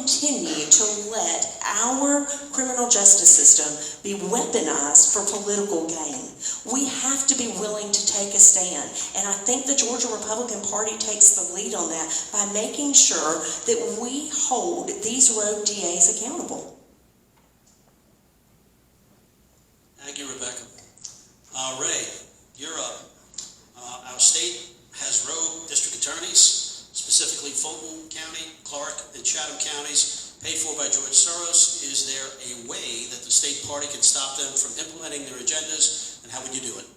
continue to let our criminal justice system be weaponized for political gain. We have to be willing to take a stand. And I think the Georgia Republican Party takes the lead on that by making sure that we hold these rogue DAs accountable. Thank you, Rebecca. Ray, you're up. Our state has rogue district attorneys, specifically Fulton County, Clark, and Chatham counties, paid for by George Soros. Is there a way that the state party can stop them from implementing their agendas, and how would you do it?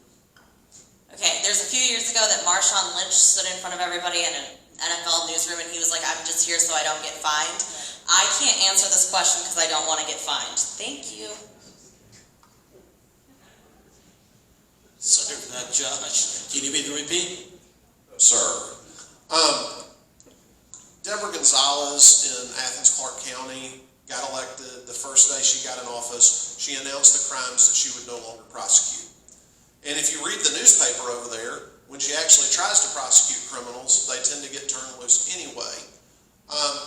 Okay, there's a few years ago that Marshawn Lynch stood in front of everybody in an NFL newsroom and he was like, I'm just here so I don't get fined. I can't answer this question because I don't want to get fined. Thank you. Sorry for that, Josh. Do you need me to repeat? Sir. Deborah Gonzalez in Athens, Clark County got elected. The first day she got in office, she announced the crimes that she would no longer prosecute. And if you read the newspaper over there, when she actually tries to prosecute criminals, they tend to get turned loose anyway.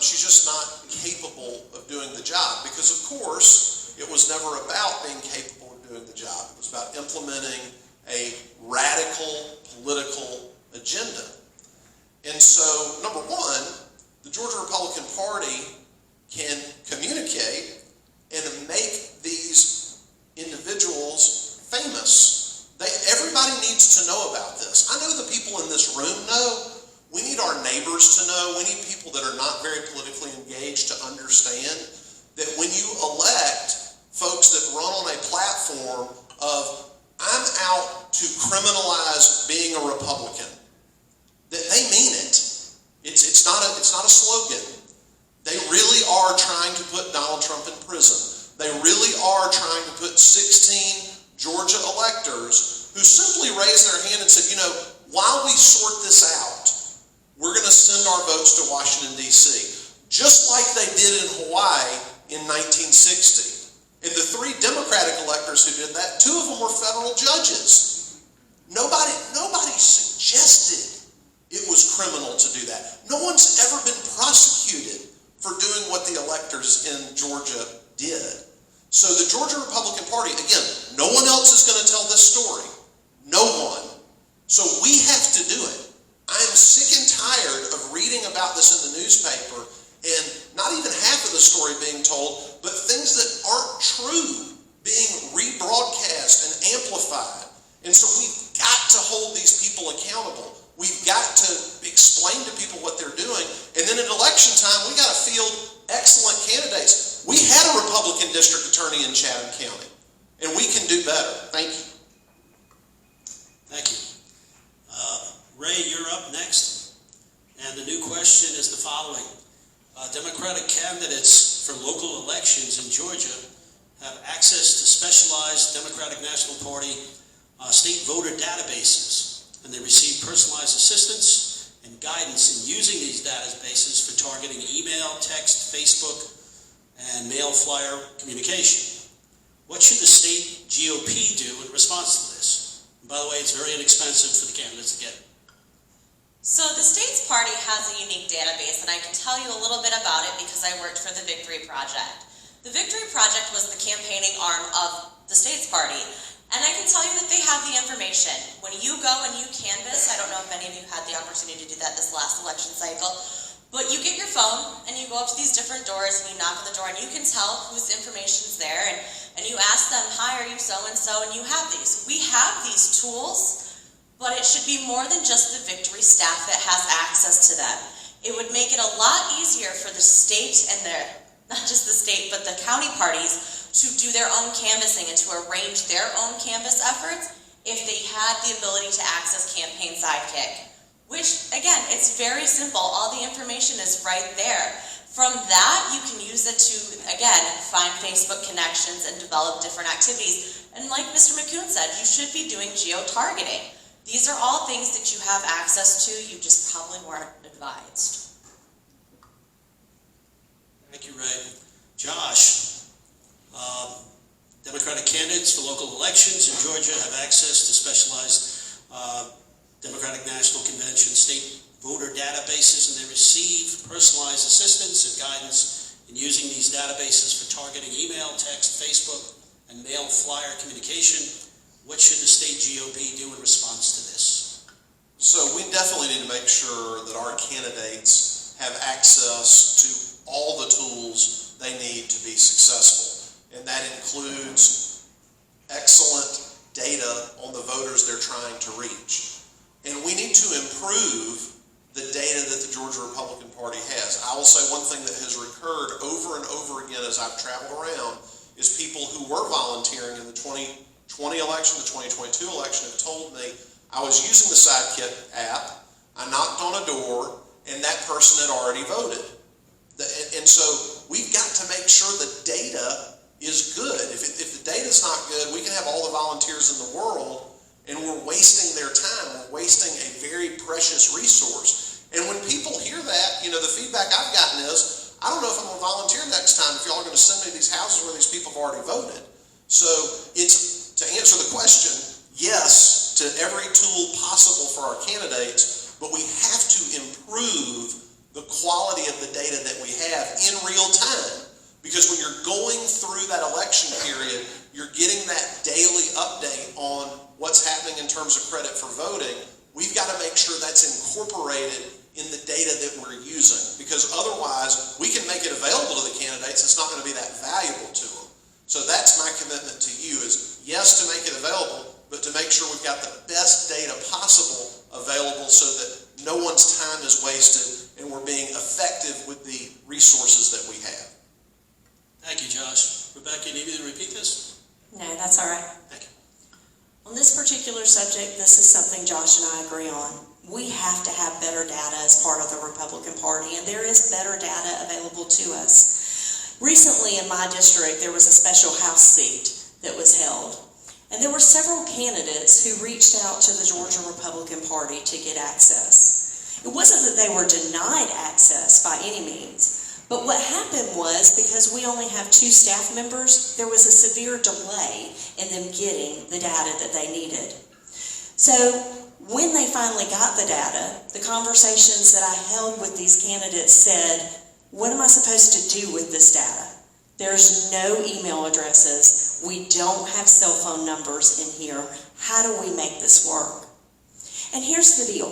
She's just not capable of doing the job because, of course, it was never about being capable of doing the job. It was about implementing a radical political agenda. And so, number one, the Georgia Republican Party can communicate and make these individuals famous. Everybody needs to know about this. I know the people in this room know. We need our neighbors to know. We need people that are not very politically engaged to understand that when you elect folks that run on a platform of I'm out to criminalize being a Republican, that they mean it. It's not a slogan. They really are trying to put Donald Trump in prison. They really are trying to put 16 Georgia electors who simply raised their hand and said, you know, while we sort this out, we're going to send our votes to Washington, D.C., just like they did in Hawaii in 1960. And the 3 Democratic electors who did that, 2 of them were federal judges. Nobody suggested it was criminal to do that. No one's ever been prosecuted for doing what the electors in Georgia did. So the Georgia Republican Party, again, no one else is going to tell this story. No one. So we have to do it. I am sick and tired of reading about this in the newspaper and not even half of the story being told, but things that aren't true being rebroadcast and amplified. And so we've got to hold these people accountable. We've got to explain to people what they're doing. And then at election time, we got to field excellent candidates. We had a Republican district attorney in Chatham County, and we can do better. Thank you. Thank you. Ray, you're up next. And the new question is the following. Democratic candidates for local elections in Georgia have access to specialized Democratic National Party state voter databases, and they receive personalized assistance and guidance in using these databases for targeting email, text, Facebook, and mail flyer communication. What should the state GOP do in response to this? And by the way, it's very inexpensive for the candidates to get. So the state's party has a unique database, and I can tell you a little bit about it because I worked for the Victory Project. The Victory Project was the campaigning arm of the state's party, and I can tell you that they have the information. When you go and you canvass, I don't know if any of you had the opportunity to do that this last election cycle, but you get your phone and you go up to these different doors and you knock on the door and you can tell whose information's there, and you ask them, hi, are you so-and-so, and you have these. We have these tools, but it should be more than just the Victory staff that has access to them. It would make it a lot easier for the state and not just the state, but the county parties to do their own canvassing and to arrange their own canvass efforts if they had the ability to access Campaign Sidekick. Which, again, it's very simple. All the information is right there. From that, you can use it to, again, find Facebook connections and develop different activities. And like Mr. McCune said, you should be doing geo-targeting. These are all things that you have access to, you just probably weren't advised. Thank you, Ray. Josh, Democratic candidates for local elections in Georgia have access to specialized Democratic National Convention state voter databases, and they receive personalized assistance and guidance in using these databases for targeting email, text, Facebook, and mail flyer communication. What should the state GOP do in response to this? So we definitely need to make sure that our candidates have access to all the tools they need to be successful. And that includes excellent data on the voters they're trying to reach. And we need to improve the data that the Georgia Republican Party has. I will say one thing that has recurred over and over again as I've traveled around is people who were volunteering in the 2020 election, the 2022 election, have told me, I was using the Sidekick app, I knocked on a door, and that person had already voted. And so we've got to make sure the data is good. If the data's not good, we can have all the volunteers in the world, and we're wasting their time. We're wasting a very precious resource. And when people hear that, the feedback I've gotten is, I don't know if I'm going to volunteer next time if y'all are going to send me these houses where these people have already voted. So it's, to answer the question, yes to every tool possible for our candidates, but we have to improve the quality of the data that we have in real time. Because when you're going through that election period, you're getting that daily update on what's happening in terms of credit for voting. We've got to make sure that's incorporated in the data that we're using. Because otherwise, we can make it available to the candidates, it's not going to be that valuable to them. So that's my commitment to you is, yes, to make it available, but to make sure we've got the best data possible available so that no one's time is wasted and we're being effective with the resources that we have. Thank you, Josh. Rebecca, you need me to repeat this? No, that's all right. Thank you. On this particular subject, this is something Josh and I agree on. We have to have better data as part of the Republican Party, and there is better data available to us. Recently in my district, there was a special House seat that was held, and there were several candidates who reached out to the Georgia Republican Party to get access. It wasn't that they were denied access by any means, but what happened was, because we only have 2 staff members, there was a severe delay in them getting the data that they needed. So when they finally got the data, the conversations that I held with these candidates said, what am I supposed to do with this data? There's no email addresses. We don't have cell phone numbers in here. How do we make this work? And here's the deal.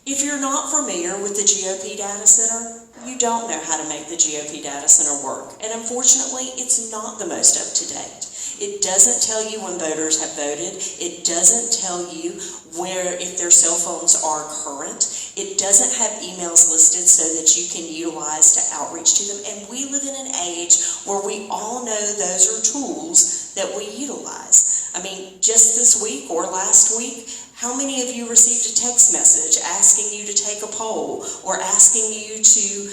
If you're not familiar with the GOP data center, you don't know how to make the GOP data center work. And unfortunately, it's not the most up to date. It doesn't tell you when voters have voted. It doesn't tell you if their cell phones are current. It doesn't have emails listed so that you can utilize to outreach to them. And we live in an age where we all know those are tools that we utilize. I mean, just this week or last week, how many of you received a text message asking you to take a poll or asking you to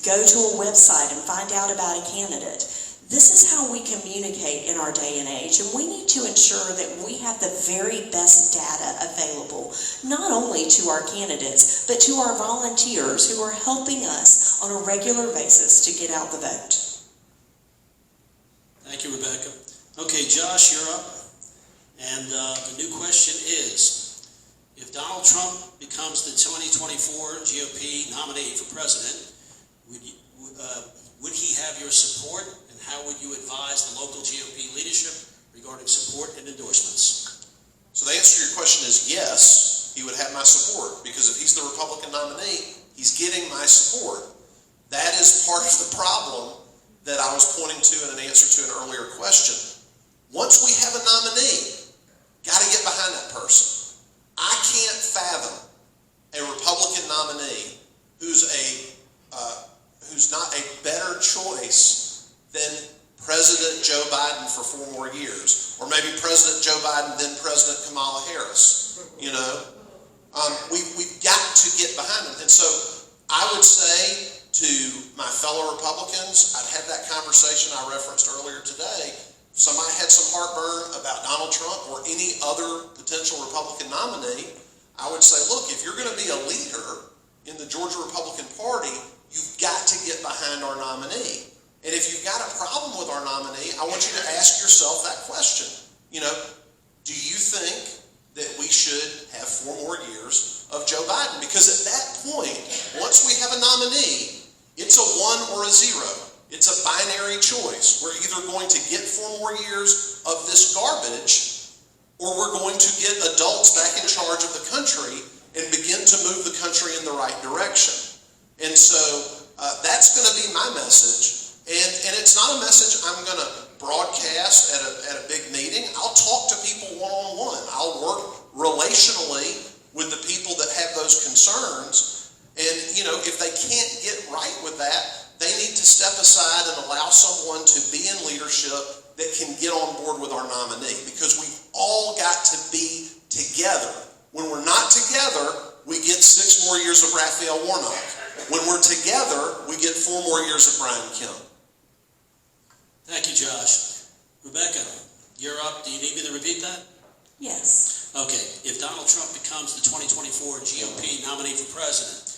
go to a website and find out about a candidate? This is how we communicate in our day and age, and we need to ensure that we have the very best data available, not only to our candidates, but to our volunteers who are helping us on a regular basis to get out the vote. Thank you, Rebecca. Okay, Josh, you're up. And the new question is, if Donald Trump becomes the 2024 GOP nominee for president, would he have your support? And how would you advise the local GOP leadership regarding support and endorsements? So the answer to your question is yes, he would have my support, because if he's the Republican nominee, he's getting my support. That is part of the problem that I was pointing to in an answer to an earlier question. Once we have a nominee, got to get behind that person. I can't fathom a Republican nominee who's not a better choice than President Joe Biden for 4 more years, or maybe President Joe Biden then President Kamala Harris. We've got to get behind them. And so I would say to my fellow Republicans, I'd had that conversation I referenced earlier today. Somebody had some heartburn about Donald Trump or any other potential Republican nominee, I would say, look, if you're going to be a leader in the Georgia Republican Party, you've got to get behind our nominee. And if you've got a problem with our nominee, I want you to ask yourself that question. Do you think that we should have 4 more years of Joe Biden? Because at that point, once we have a nominee, it's a 1 or a 0. It's a binary choice. We're either going to get 4 more years of this garbage, or we're going to get adults back in charge of the country and begin to move the country in the right direction. And so that's going to be my message. And it's not a message I'm going to broadcast at a big meeting. I'll talk to people one-on-one. I'll work relationally with the people that have those concerns. And, if they can't get right with that, they need to step aside and allow someone to be in leadership that can get on board with our nominee. Because we've all got to be together. When we're not together, we get 6 more years of Raphael Warnock. When we're together, we get 4 more years of Brian Kemp. Thank you, Josh. Rebecca, you're up. Do you need me to repeat that? Yes. Okay. If Donald Trump becomes the 2024 GOP nominee for president,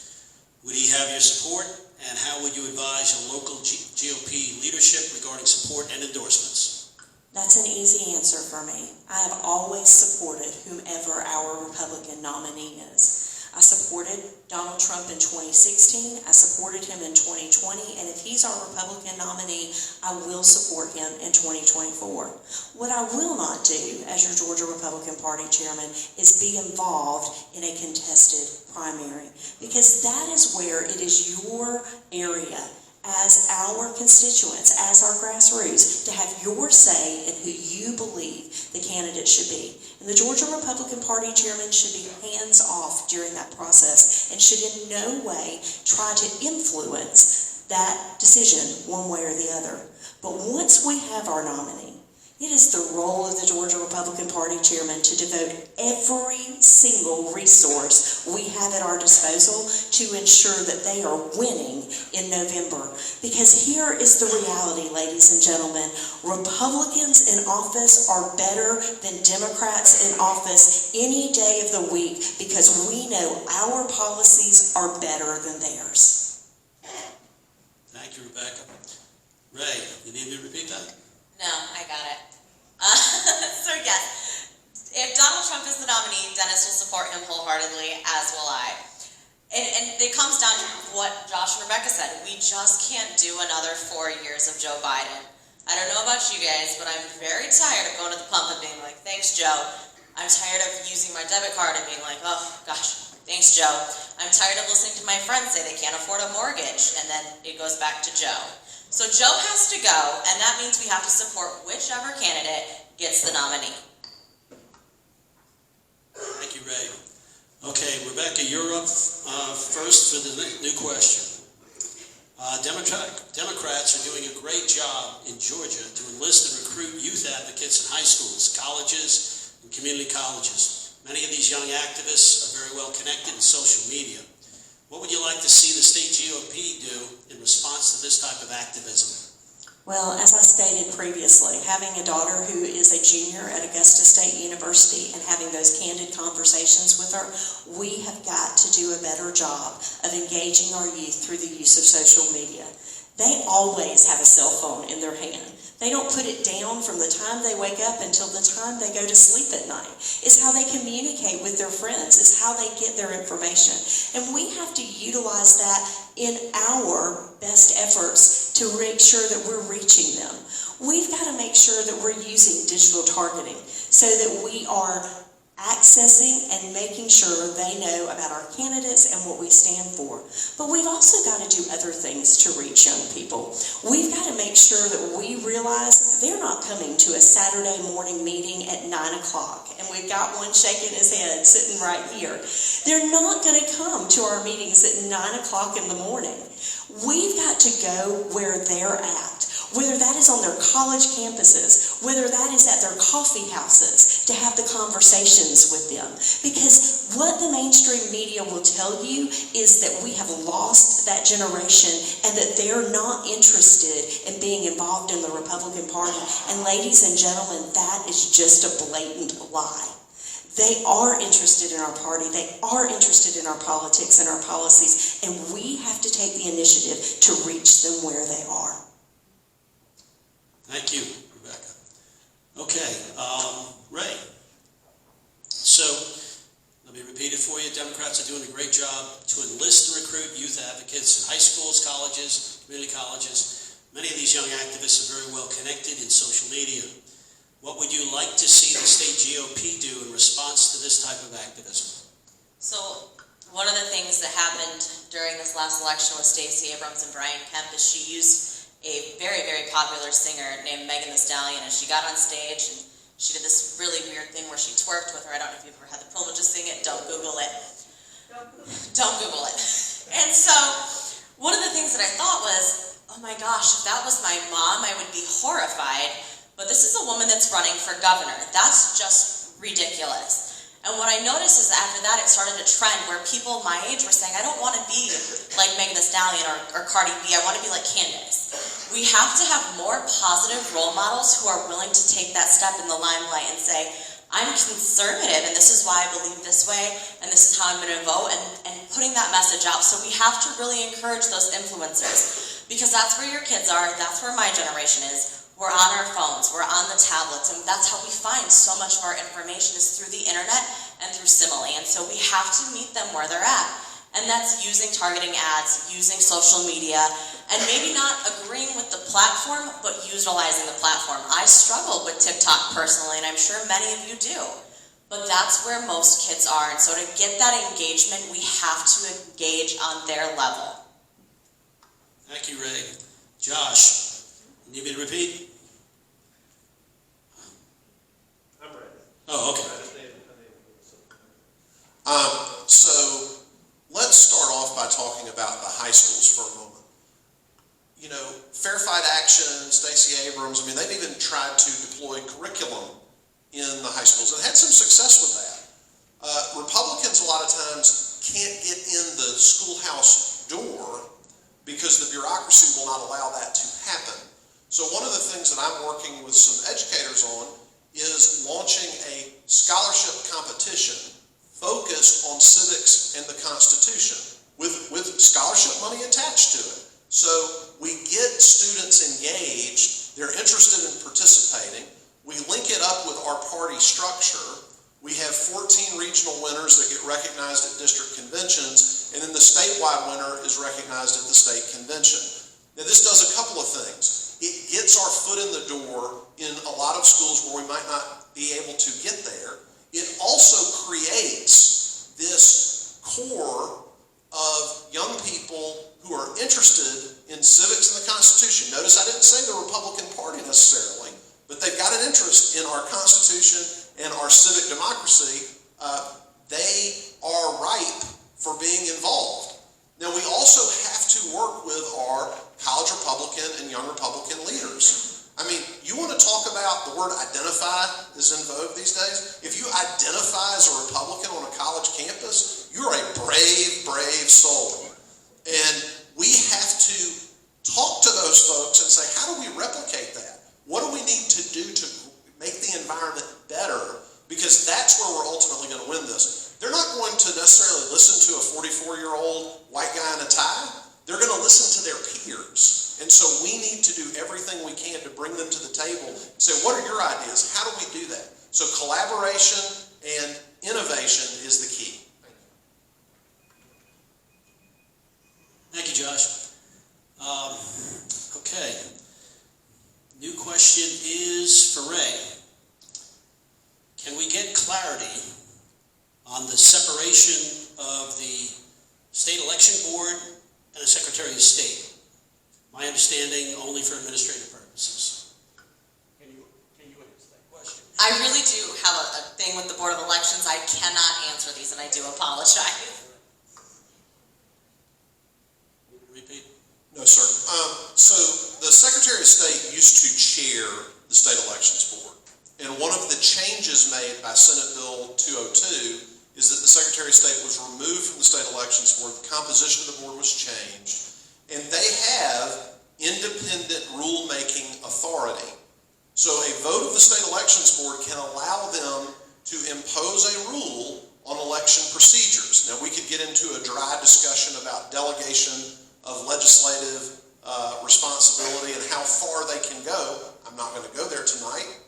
would he have your support? And how would you advise your local GOP leadership regarding support and endorsements? That's an easy answer for me. I have always supported whomever our Republican nominee is. I supported Donald Trump in 2016. I supported him in 2020. And if he's our Republican nominee, I will support him in 2024. What I will not do as your Georgia Republican Party chairman is be involved in a contested primary, because that is where it is your area as our constituents, as our grassroots, to have your say in who you believe the candidate should be. And the Georgia Republican Party chairman should be hands off during that process and should in no way try to influence that decision one way or the other. But once we have our nominee, it is the role of the Georgia Republican Party chairman to devote every single resource we have at our disposal to ensure that they are winning in November. Because here is the reality, ladies and gentlemen. Republicans in office are better than Democrats in office any day of the week, because we know our policies are better than theirs. Thank you, Rebecca. Ray, you need me to repeat that? No, I got it. So yes, if Donald Trump is the nominee, Dennis will support him wholeheartedly, as will I. And it comes down to what Josh and Rebecca said. We just can't do another 4 years of Joe Biden. I don't know about you guys, but I'm very tired of going to the pump and being like, thanks, Joe. I'm tired of using my debit card and being like, oh, gosh, thanks, Joe. I'm tired of listening to my friends say they can't afford a mortgage, and then it goes back to Joe. So Joe has to go, and that means we have to support whichever candidate gets the nominee. Thank you, Ray. Okay, Rebecca, you're up first for the new question. Democrats are doing a great job in Georgia to enlist and recruit youth advocates in high schools, colleges, and community colleges. Many of these young activists are very well connected in social media. What would you like to see the state GOP do in response to this type of activism? Well, as I stated previously, having a daughter who is a junior at Augusta State University and having those candid conversations with her, we have got to do a better job of engaging our youth through the use of social media. They always have a cell phone in their hand. They don't put it down from the time they wake up until the time they go to sleep at night. It's how they communicate with their friends. It's how they get their information. And we have to utilize that in our best efforts to make sure that we're reaching them. We've got to make sure that we're using digital targeting so that we are accessing and making sure they know about our candidates and what we stand for. But we've also got to do other things to reach young people. We've got to make sure that we realize they're not coming to a Saturday morning meeting at 9 o'clock. And we've got one shaking his head sitting right here. They're not going to come to our meetings at 9 o'clock in the morning. We've got to go where they're at. Whether that is on their college campuses, whether that is at their coffee houses, to have the conversations with them. Because what the mainstream media will tell you is that we have lost that generation and that they're not interested in being involved in the Republican Party. And ladies and gentlemen, that is just a blatant lie. They are interested in our party. They are interested in our politics and our policies. And we have to take the initiative to reach them where they are. Thank you, Rebecca. Okay, Ray. So, let me repeat it for you. Democrats are doing a great job to enlist and recruit youth advocates in high schools, colleges, community colleges. Many these young activists are very well connected in social media. What would you like to see the state GOP do in response to this type of activism? So one of the things that happened during this last election with Stacey Abrams and Brian Kemp is she used a very, very popular singer named Megan Thee Stallion, and she got on stage and she did this really weird thing where she twerked with her. I don't know if you've ever had the privilege of seeing it. Don't Google it. Don't Google it. And so one of the things that I thought was, oh my gosh, if that was my mom, I would be horrified. But this is a woman that's running for governor. That's just ridiculous. And what I noticed is after that, it started a trend where people my age were saying, I don't want to be like Megan Thee Stallion or Cardi B. I want to be like Candace. We have to have more positive role models who are willing to take that step in the limelight and say, I'm conservative and this is why I believe this way and this is how I'm going to vote, and putting that message out. So we have to really encourage those influencers, because that's where your kids are. That's where my generation is. We're on our phones, we're on the tablets, and that's how we find so much of our information is through the internet and through Simile. And so we have to meet them where they're at. And that's using targeting ads, using social media, and maybe not agreeing with the platform, but utilizing the platform. I struggle with TikTok personally, and I'm sure many of you do. But that's where most kids are. And so to get that engagement, we have to engage on their level. Thank you, Ray. Josh, you need me to repeat? I'm ready. Oh, okay. So let's start off by talking about the high schools for a moment. You know, Fair Fight Action, Stacey Abrams, I mean, they've even tried to deploy curriculum in the high schools and had some success with that. Republicans a lot of times can't get in the schoolhouse door because the bureaucracy will not allow that to happen. So one of the things that I'm working with some educators on is launching a scholarship competition focused on civics and the Constitution with scholarship money attached to it. So we get students engaged, they're interested in participating, we link it up with our party structure, we have 14 regional winners that get recognized at district conventions, and then the statewide winner is recognized at the state convention. Now this does a couple of things. It gets our foot in the door in a lot of schools where we might not be able to get there. It also creates this core of young people who are interested in civics and the Constitution. Notice I didn't say the Republican Party necessarily, but they've got an interest in our Constitution and our civic democracy. They are ripe for being involved. Now we also have to work with our college Republican and young Republican leaders. I mean, you want to talk about the word identify is in vogue these days? If you identify as a Republican on a college campus, you're a brave, brave soul. And we have to talk to those folks and say, how do we replicate that? What do we need to do to make the environment better? Because that's where we're ultimately going to win this. They're not going to necessarily listen to a 44-year-old white guy in a tie. They're going to listen to their peers. And so we need to do everything we can to bring them to the table and say, what are your ideas? How do we do that? So collaboration and innovation is the key. Thank you, Josh. Okay. New question is for Ray. Can we get clarity on the separation of the State Election Board and the Secretary of State? My understanding, only for administrative purposes. Can you answer that question? I really do have a thing with the Board of Elections. I cannot answer these, and I do apologize. Repeat. No, sir. So the Secretary of State used to chair the State Elections Board. And one of the changes made by Senate Bill 202 is that the Secretary of State was removed from the State Elections Board. The composition of the board was changed. And they have independent rule-making authority. So a vote of the State Elections Board can allow them to impose a rule on election procedures. Now, we could get into a dry discussion about delegation of legislative responsibility and how far they can go. I'm not going to go there tonight.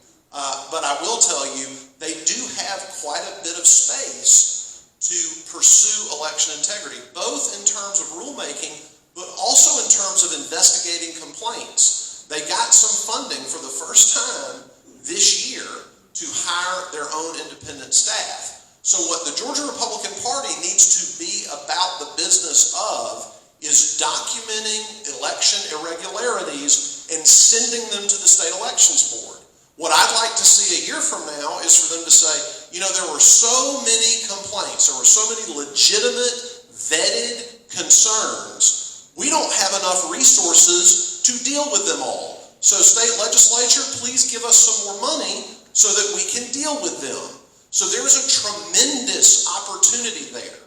But I will tell you, they do have quite a bit of space to pursue election integrity, both in terms of rulemaking, but also in terms of investigating complaints. They got some funding for the first time this year to hire their own independent staff. So what the Georgia Republican Party needs to be about the business of is documenting election irregularities and sending them to the state elections board. What I'd like to see a year from now is for them to say, there were so many complaints, there were so many legitimate, vetted concerns, we don't have enough resources to deal with them all. So state legislature, please give us some more money so that we can deal with them. So there's a tremendous opportunity there.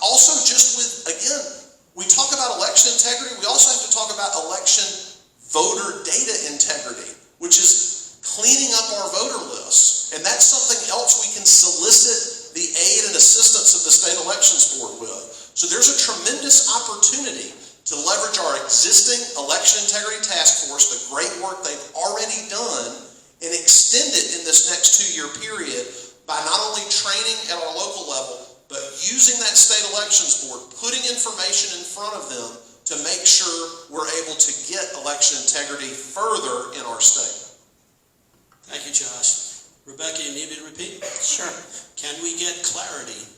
Also, just with, again, we talk about election integrity, we also have to talk about election voter data integrity, which is cleaning up our voter lists. And that's something else we can solicit the aid and assistance of the state elections board with. So there's a tremendous opportunity to leverage our existing election integrity task force, the great work they've already done, and extend it in this next 2-year period by not only training at our local level, but using that state elections board, putting information in front of them to make sure we're able to get election integrity further in our state. Thank you, Josh. Rebecca, you need me to repeat? Sure. Can we get clarity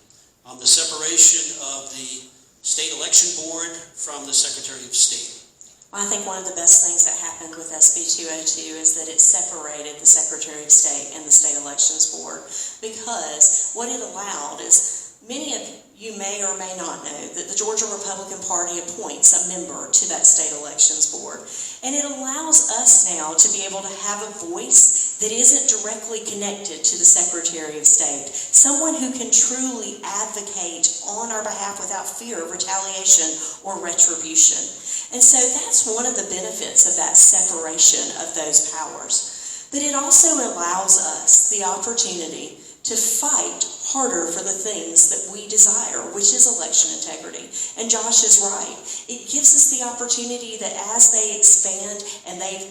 on the separation of the State Election Board from the Secretary of State? Well, I think one of the best things that happened with SB 202 is that it separated the Secretary of State and the State Elections Board, because what it allowed is, many of you may or may not know that the Georgia Republican Party appoints a member to that State Elections Board. And it allows us now to be able to have a voice that isn't directly connected to the Secretary of State. Someone who can truly advocate on our behalf without fear of retaliation or retribution. And so that's one of the benefits of that separation of those powers. But it also allows us the opportunity to fight harder for the things that we desire, which is election integrity. And Josh is right. It gives us the opportunity that as they expand and they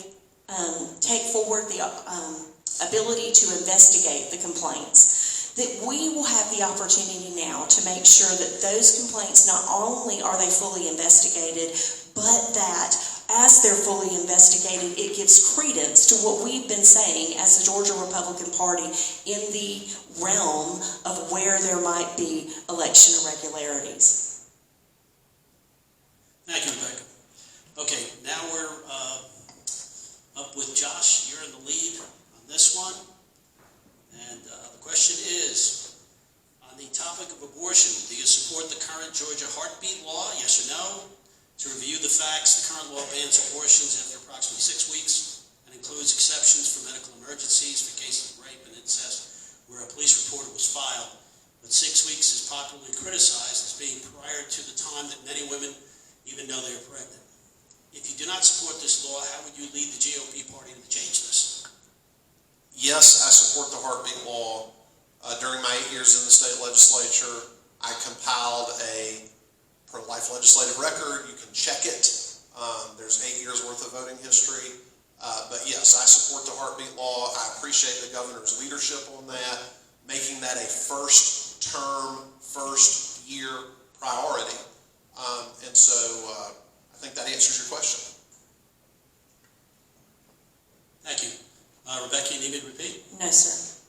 take forward the ability to investigate the complaints, that we will have the opportunity now to make sure that those complaints, not only are they fully investigated, but that as they're fully investigated, it gives credence to what we've been saying as the Georgia Republican Party in the realm of where there might be election irregularities. Thank you, Rebecca. Okay, now we're up with Josh. You're in the lead on this one. And the question is, on the topic of abortion, do you support the current Georgia heartbeat law, yes or no? To review the facts, the current law bans abortions after approximately 6 weeks and includes exceptions for medical emergencies for cases of rape and incest where a police report was filed. But 6 weeks is popularly criticized as being prior to the time that many women even know they are pregnant. If you do not support this law, how would you lead the GOP party to change this? Yes, I support the heartbeat law. During my 8 years in the state legislature, I compiled a pro-life legislative record. You can check it. There's 8 years worth of voting history. But yes, I support the heartbeat law. I appreciate the governor's leadership on that, making that a first term, first year priority. And so I think that answers your question. Thank you. Rebecca, you need me to repeat? No, sir.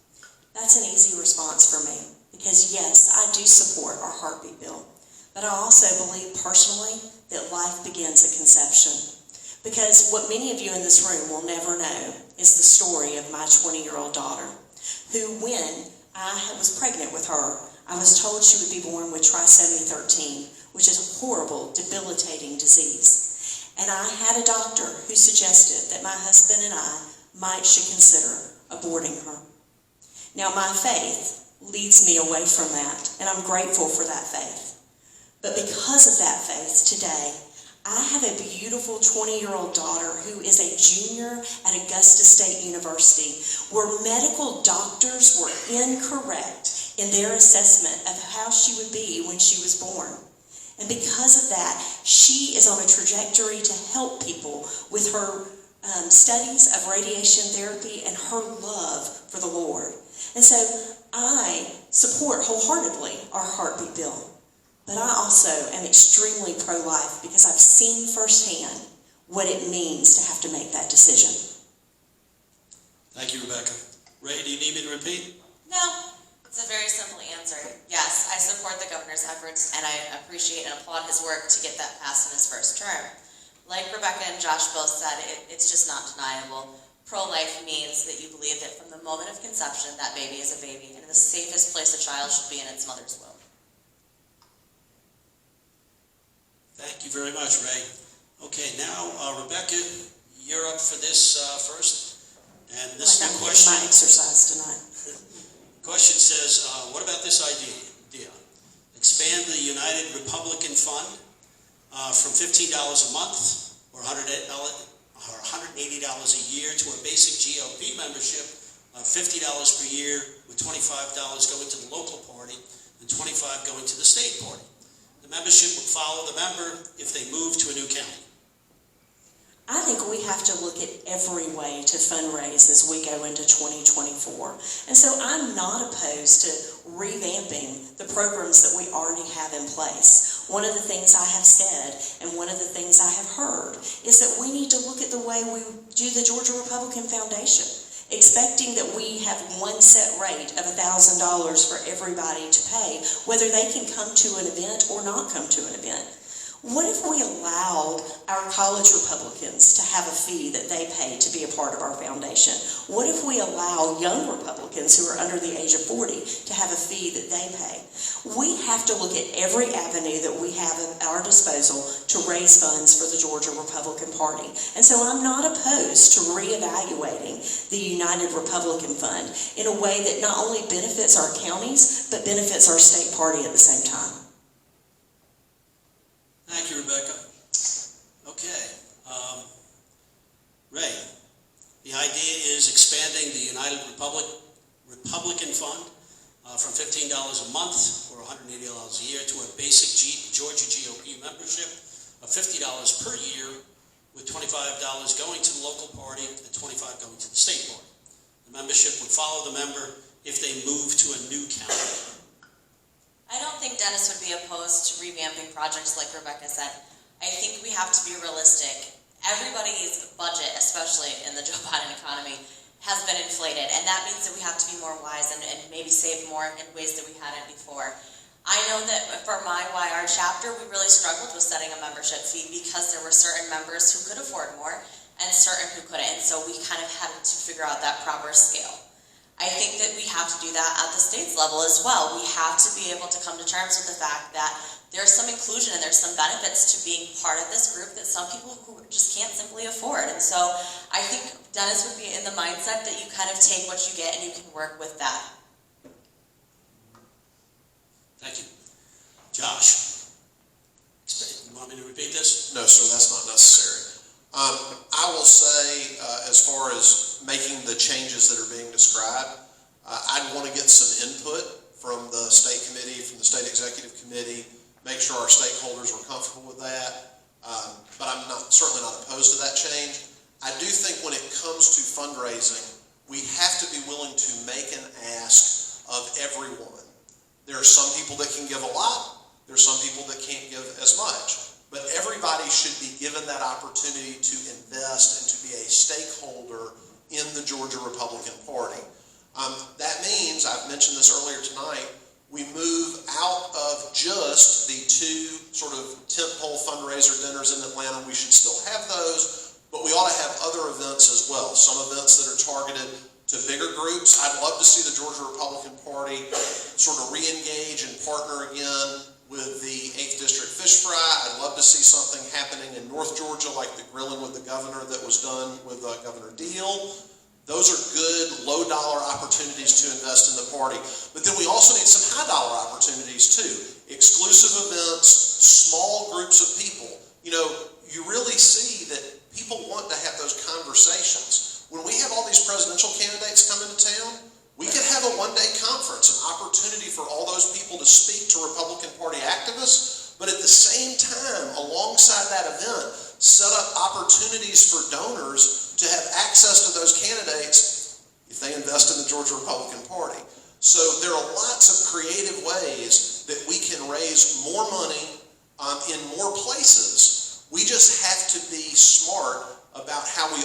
That's an easy response for me, because yes, I do support our heartbeat bill. But I also believe personally that life begins at conception. Because what many of you in this room will never know is the story of my 20-year-old daughter, who when I was pregnant with her, I was told she would be born with trisomy 13, which is a horrible, debilitating disease. And I had a doctor who suggested that my husband and I should consider aborting her. Now my faith leads me away from that, and I'm grateful for that faith. But because of that faith today, I have a beautiful 20-year-old daughter who is a junior at Augusta State University, where medical doctors were incorrect in their assessment of how she would be when she was born. And because of that, she is on a trajectory to help people with her studies of radiation therapy and her love for the Lord. And so I support wholeheartedly our heartbeat bill. But I also am extremely pro-life because I've seen firsthand what it means to have to make that decision. Thank you, Rebecca. Ray, do you need me to repeat? No, it's a very simple answer. Yes, I support the governor's efforts, and I appreciate and applaud his work to get that passed in his first term. Like Rebecca and Josh both said, it's just not deniable. Pro-life means that you believe that from the moment of conception, that baby is a baby, and the safest place a child should be in its mother's womb. Thank you very much, Ray. Okay, now, Rebecca, you're up for this first. And this Like I'm new getting question, my exercise tonight. question says, what about this idea? Expand the United Republican Fund from $15 a month or $180 a year to a basic GOP membership of $50 per year, with $25 going to the local party and $25 going to the state party. The membership would follow the member if they move to a new county. I think we have to look at every way to fundraise as we go into 2024. And so I'm not opposed to revamping the programs that we already have in place. One of the things I have said and one of the things I have heard is that we need to look at the way we do the Georgia Republican Foundation, expecting that we have one set rate of $1,000 for everybody to pay, whether they can come to an event or not come to an event. What if we allowed our college Republicans to have a fee that they pay to be a part of our foundation? What if we allow young Republicans who are under the age of 40 to have a fee that they pay? We have to look at every avenue that we have at our disposal to raise funds for the Georgia Republican Party. And so I'm not opposed to reevaluating the United Republican Fund in a way that not only benefits our counties, but benefits our state party at the same time. Thank you, Rebecca. Okay. Ray, the idea is expanding the United Republican Fund from $15 a month or $180 a year to a basic Georgia GOP membership of $50 per year, with $25 going to the local party and $25 going to the state party. The membership would follow the member if they move to a new county. I don't think Dennis would be opposed to revamping projects like Rebecca said. I think we have to be realistic. Everybody's budget, especially in the Joe Biden economy, has been inflated, and that means that we have to be more wise and maybe save more in ways that we hadn't before. I know that for my YR chapter, we really struggled with setting a membership fee because there were certain members who could afford more and certain who couldn't, and so we kind of had to figure out that proper scale. I think that we have to do that at the state's level as well. We have to be able to come to terms with the fact that there's some inclusion and there's some benefits to being part of this group that some people who just can't simply afford. And so I think Dennis would be in the mindset that you kind of take what you get and you can work with that. Thank you. Josh, you want me to repeat this? No, sir, that's not necessary. I will say, as far as making the changes that are being described, I'd want to get some input from the state committee, from the state executive committee, make sure our stakeholders were comfortable with that. But I'm certainly not opposed to that change. I do think when it comes to fundraising, we have to be willing to make an ask of everyone. There are some people that can give a lot. There are some people that can't give as much. But everybody should be given that opportunity to invest and to be a stakeholder in the Georgia Republican Party. That means, I've mentioned this earlier tonight, we move out of just the two sort of tentpole fundraiser dinners in Atlanta. We should still have those, but we ought to have other events as well. Some events that are targeted to bigger groups. I'd love to see the Georgia Republican Party sort of re-engage and partner again with the 8th District Fish Fry. I'd love to see something happening in North Georgia like the Grilling with the Governor that was done with Governor Deal. Those are good, low-dollar opportunities to invest in the party. But then we also need some high-dollar opportunities too. Exclusive events, small groups of people. You know, you really see that people want to have those conversations. When we have all these presidential candidates come into town, we could have a one-day conference, an opportunity for all those people to speak to Republican Party activists, but at the same time, alongside that event, set up opportunities for donors to have access to those candidates if they invest in the Georgia Republican Party. So there are lots of creative ways that we can raise more money in more places. We just have to be smart about how we